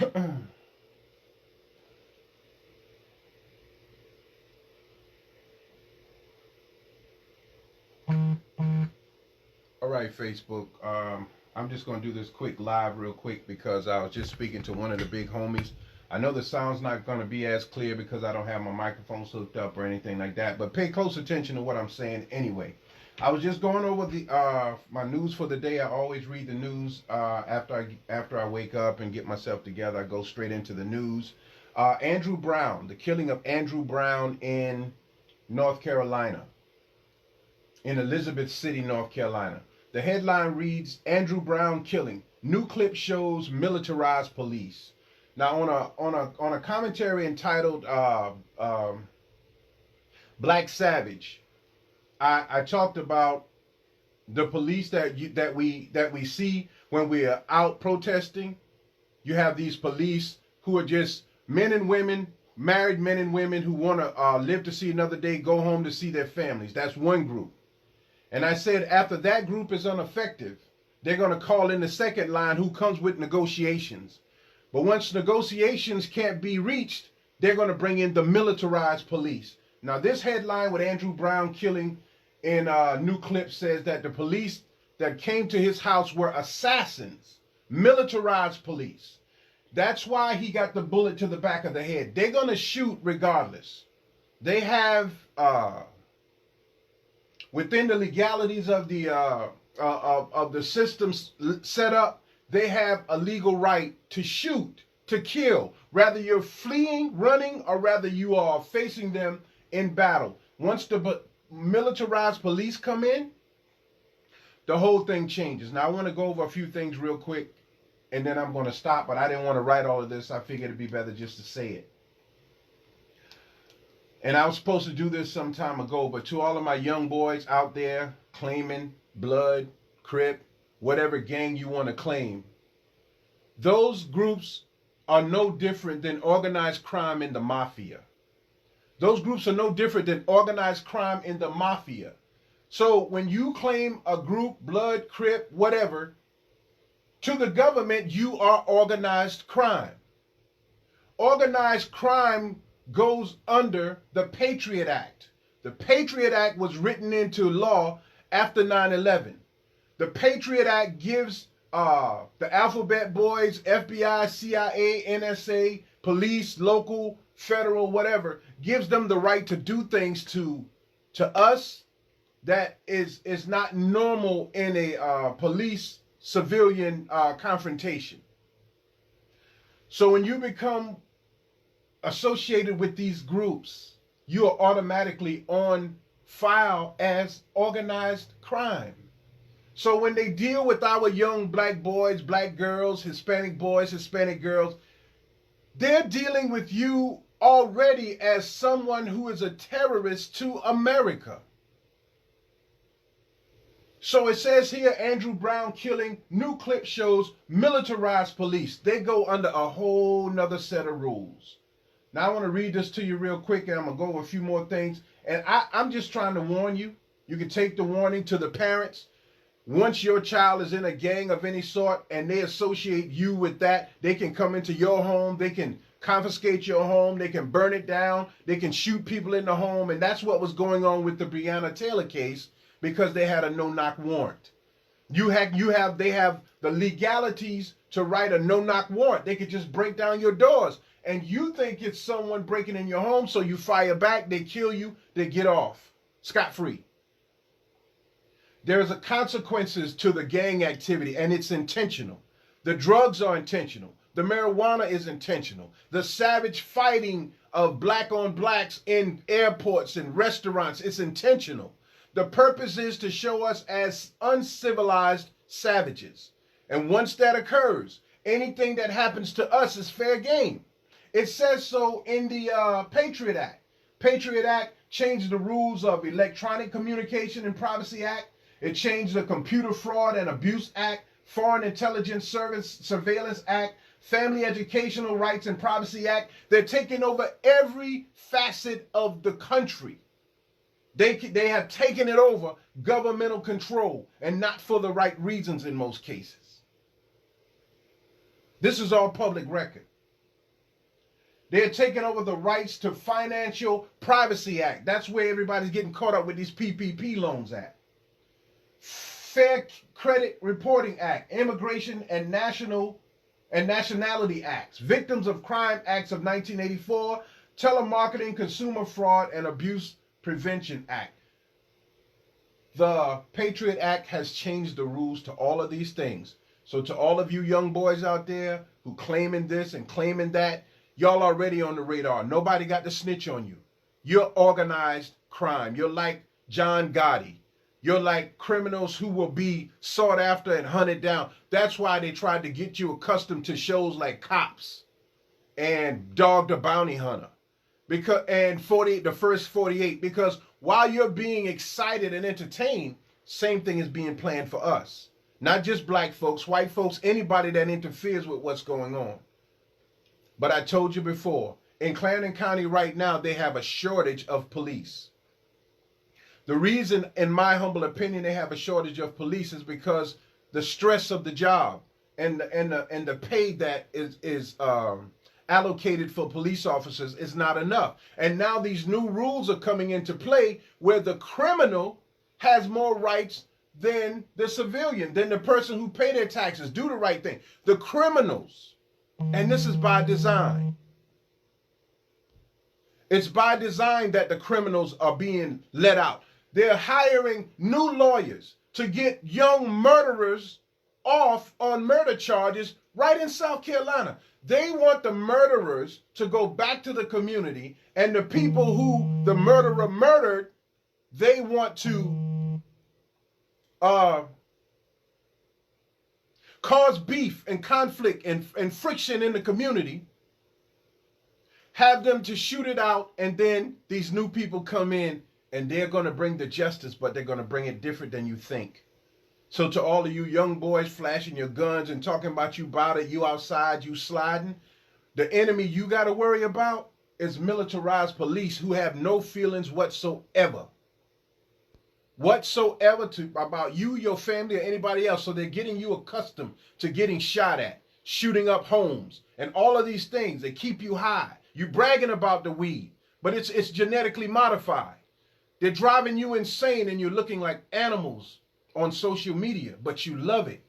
All right, Facebook. I'm just going to do this quick live real quick because I was just speaking to one of the big homies. I know the sound's not going to be as clear because I don't have my microphone hooked up or anything like that, but pay close attention to what I'm saying anyway. I was just going over the my news for the day. I always read the news after I wake up and get myself together. I go straight into the news. Andrew Brown, the killing of Andrew Brown in North Carolina, in Elizabeth City, North Carolina. The headline reads, Andrew Brown killing. New clip shows militarized police. Now, on a commentary entitled Black Savage, I talked about the police that we see when we are out protesting. You have these police who are just men and women, married men and women who want to live to see another day, go home to see their families. That's one group. And I said after that group is ineffective, they're going to call in the second line who comes with negotiations. But once negotiations can't be reached, they're going to bring in the militarized police. Now, this headline with Andrew Brown killing in New Clip says that the police that came to his house were assassins, militarized police. That's why he got the bullet to the back of the head. They're going to shoot regardless. They have... within the legalities of the systems set up, they have a legal right to shoot, to kill. Rather you're fleeing, running, or rather you are facing them in battle. Once the militarized police come in, the whole thing changes. Now I want to go over a few things real quick, and then I'm going to stop. But I didn't want to write all of this. I figured it'd be better just to say it. And I was supposed to do this some time ago, but to all of my young boys out there claiming Blood, Crip, whatever gang you want to claim, those groups are no different than organized crime in the mafia. Those groups are no different than organized crime in the mafia. So when you claim a group, Blood, Crip, whatever, to the government, you are organized crime. Organized crime goes under the Patriot Act. The Patriot Act was written into law after 9/11. The Patriot Act gives the Alphabet Boys, FBI, CIA, NSA, police, local, federal, whatever, gives them the right to do things to us that is not normal in a police civilian confrontation. So when you become associated with these groups, you are automatically on file as organized crime. So when they deal with our young black boys, black girls, Hispanic boys, Hispanic girls, they're dealing with you already as someone who is a terrorist to America. So it says here, Andrew Brown killing, new clip shows militarized police. They go under a whole nother set of rules. Now I want to read this to you real quick, and I'm going to go over a few more things. And I'm just trying to warn you. You can take the warning to the parents. Once your child is in a gang of any sort and they associate you with that, they can come into your home. They can confiscate your home. They can burn it down. They can shoot people in the home. And that's what was going on with the Breonna Taylor case because they had a no-knock warrant. They have the legalities to write a no-knock warrant. They could just break down your doors. And you think it's someone breaking in your home, so you fire back, they kill you, they get off scot-free. There's consequences to the gang activity, and it's intentional. The drugs are intentional. The marijuana is intentional. The savage fighting of black on blacks in airports and restaurants, it's intentional. The purpose is to show us as uncivilized savages. And once that occurs, anything that happens to us is fair game. It says so in the Patriot Act. Patriot Act changed the rules of Electronic Communication and Privacy Act. It changed the Computer Fraud and Abuse Act, Foreign Intelligence Service Surveillance Act, Family Educational Rights and Privacy Act. They're taking over every facet of the country. They have taken it over, governmental control, and not for the right reasons in most cases. This is all public record. They're taking over the Rights to Financial Privacy Act. That's where everybody's getting caught up with these PPP loans at. Fair Credit Reporting Act, Immigration and Nationality Acts, Victims of Crime Acts of 1984, Telemarketing, Consumer Fraud and Abuse Prevention Act. The Patriot Act has changed the rules to all of these things. So to all of you young boys out there who claiming this and claiming that, y'all already on the radar. Nobody got to snitch on you. You're organized crime. You're like John Gotti. You're like criminals who will be sought after and hunted down. That's why they tried to get you accustomed to shows like Cops and Dog the Bounty Hunter. And 48, the first 48, because while you're being excited and entertained, same thing is being planned for us. Not just black folks, white folks, anybody that interferes with what's going on. But I told you before, in Clarendon County right now, they have a shortage of police. The reason, in my humble opinion, they have a shortage of police is because the stress of the job and the pay that is allocated for police officers is not enough. And now these new rules are coming into play where the criminal has more rights than the civilian, than the person who pay their taxes, do the right thing. The criminals, and this is by design. It's by design that the criminals are being let out. They're hiring new lawyers to get young murderers off on murder charges right in South Carolina. They want the murderers to go back to the community, and the people who the murderer murdered, they want to cause beef and conflict and friction in the community, have them to shoot it out, and then these new people come in and they're going to bring the justice, but they're going to bring it different than you think. So to all of you young boys flashing your guns and talking about you outside, you sliding, the enemy you got to worry about is militarized police who have no feelings whatsoever. About you, your family, or anybody else. So they're getting you accustomed to getting shot at, shooting up homes, and all of these things. They keep you high. You bragging about the weed, but it's genetically modified. They're driving you insane and you're looking like animals on social media, but you love it.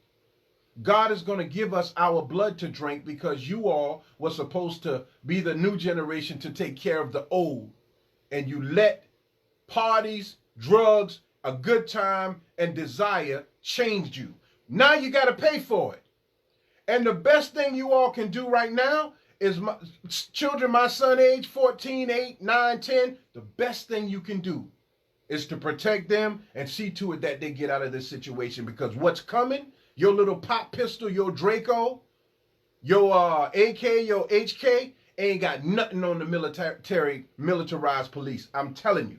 God is going to give us our blood to drink because you all were supposed to be the new generation to take care of the old. And you let parties, drugs, a good time, and desire changed you. Now you got to pay for it. And the best thing you all can do right now is children my son age, 14, 8, 9, 10, the best thing you can do is to protect them and see to it that they get out of this situation, because what's coming, your little pop pistol, your Draco, your AK, your HK, ain't got nothing on the militarized police. I'm telling you.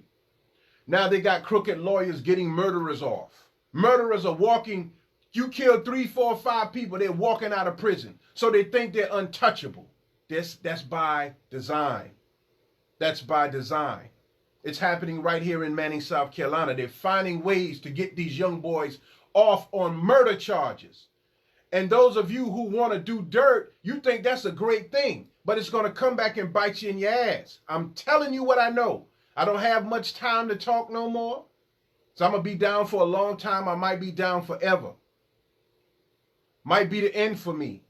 Now they got crooked lawyers getting murderers off. Murderers are walking, you killed 3, 4, 5 people, they're walking out of prison. So they think they're untouchable. That's by design. That's by design. It's happening right here in Manning, South Carolina. They're finding ways to get these young boys off on murder charges. And those of you who want to do dirt, you think that's a great thing, but it's going to come back and bite you in your ass. I'm telling you what I know. I don't have much time to talk no more. So I'm going to be down for a long time. I might be down forever. Might be the end for me.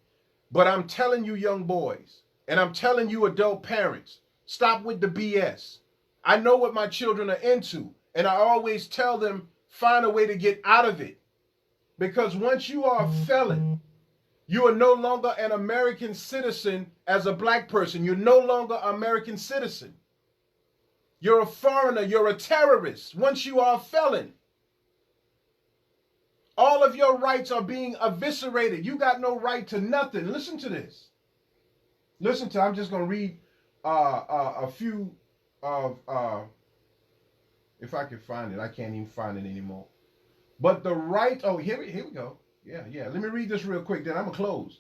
But I'm telling you, young boys, and I'm telling you, adult parents, stop with the BS. I know what my children are into, and I always tell them, find a way to get out of it. Because once you are a felon, you are no longer an American citizen as a black person. You're no longer an American citizen. You're a foreigner. You're a terrorist once you are a felon. All of your rights are being eviscerated. You got no right to nothing. Listen to this. I'm just going to read a few of, if I can find it. I can't even find it anymore. But the right, here we go. Yeah. Let me read this real quick, then I'm going to close.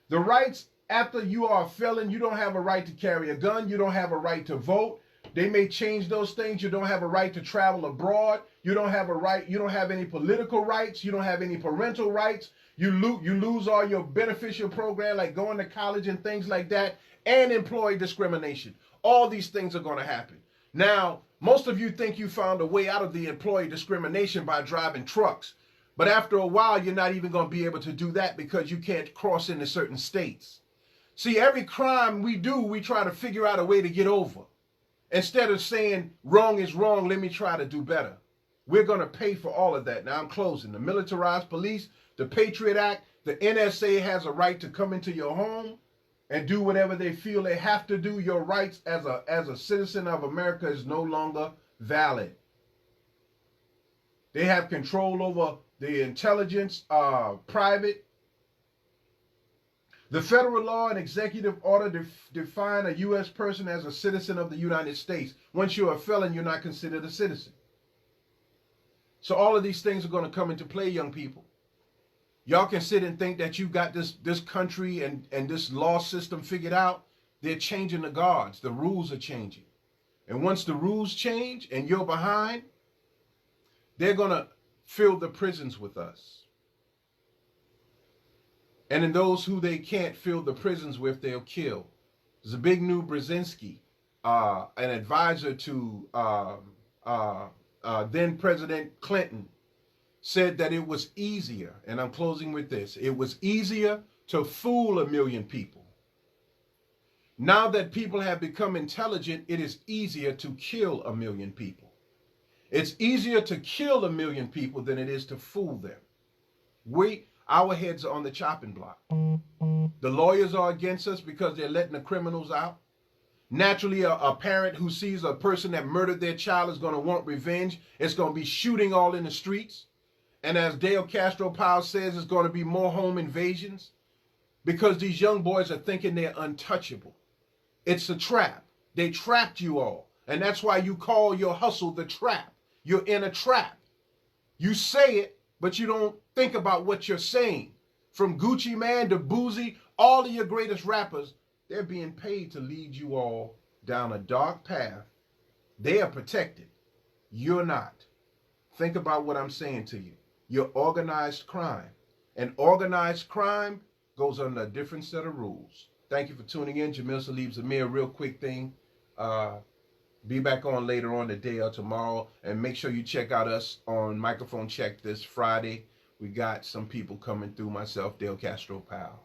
The rights after you are a felon, you don't have a right to carry a gun. You don't have a right to vote. They may change those things. You don't have a right to travel abroad. You don't have a right. You don't have any political rights. You don't have any parental rights. You lose all your beneficial program, like going to college and things like that, and employee discrimination. All these things are going to happen. Now, most of you think you found a way out of the employee discrimination by driving trucks. But after a while, you're not even going to be able to do that because you can't cross into certain states. See, every crime we do, we try to figure out a way to get over. Instead of saying wrong is wrong, let me try to do better. We're going to pay for all of that. Now I'm closing. The militarized police, the Patriot Act, the NSA has a right to come into your home and do whatever they feel they have to do. Your rights as a citizen of America is no longer valid. They have control over the intelligence, private. The federal law and executive order define a U.S. person as a citizen of the United States. Once you're a felon, you're not considered a citizen. So all of these things are going to come into play, young people. Y'all can sit and think that you got this country and this law system figured out. They're changing the guards. The rules are changing. And once the rules change and you're behind, they're going to fill the prisons with us. And in those who they can't fill the prisons with, they'll kill. Zbigniew Brzezinski, an advisor to then President Clinton, said that it was easier, and I'm closing with this, it was easier to fool 1 million people. Now that people have become intelligent, it is easier to kill 1 million people. It's easier to kill 1 million people than it is to fool them. Our heads are on the chopping block. The lawyers are against us because they're letting the criminals out. Naturally, a parent who sees a person that murdered their child is going to want revenge. It's going to be shooting all in the streets. And as Dale Castro Powell says, it's going to be more home invasions because these young boys are thinking they're untouchable. It's a trap. They trapped you all. And that's why you call your hustle the trap. You're in a trap. You say it, but you don't think about what you're saying. From Gucci Man to Boozy, all of your greatest rappers, they're being paid to lead you all down a dark path. They are protected. You're not. Think about what I'm saying to you. You're organized crime. And organized crime goes under a different set of rules. Thank you for tuning in. Jamil Salib Zamir, real quick thing. Be back on later on today or tomorrow. And make sure you check out us on Microphone Check this Friday. We got some people coming through, myself, Dale Castro Powell.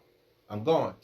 I'm gone.